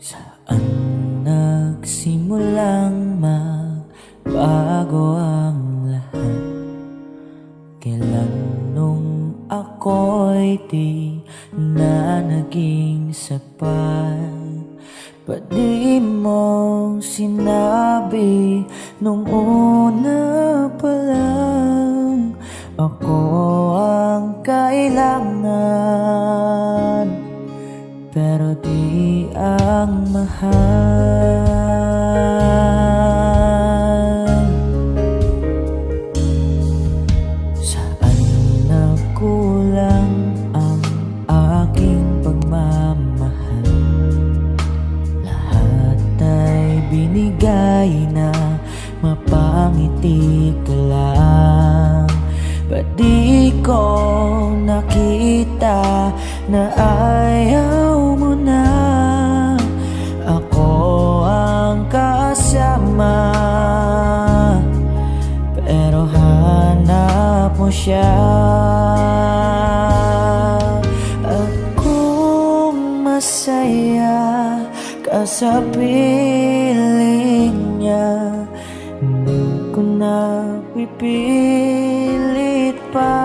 Saan nagsimulang magbago ang lahat? Kailan nung ako'y di na naging sapat? Ba't di mo sinabi nung una pa lang ako ang kailangan, pero di ang mahal? Saan nagkulang ang aking pagmamahal? Lahat ay binigay na mapangiti ka lang. Ba't di ko nakita na ayaw mo na ako ang kasama, pero hanap mo siya? Akong masaya ka sa piling niya, hindi ko na pipilit pa.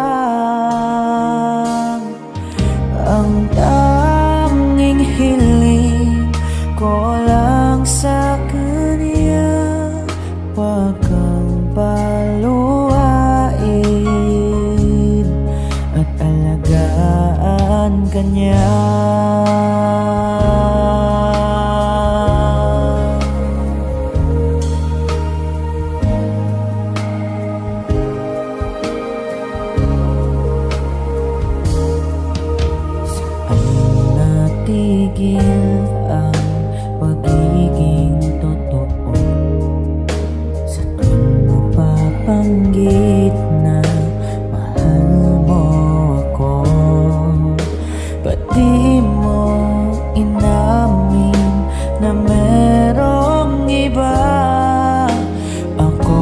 Ang tanging hiling ko lang sa kanya, wag kang paluwain at alagaan ka niya. Tigil ang pagiging totoo sa tuwing mapapanggit na mahal mo ako. Ba't di mo inamin na merong iba? Ako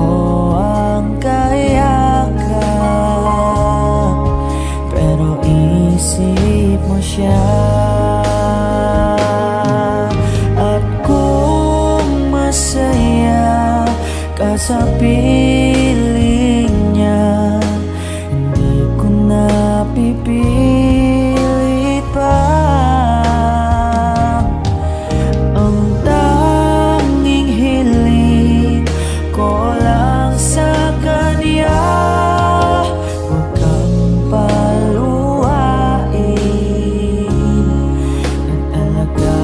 ang kayakap, pero isip mo siya. Sa piling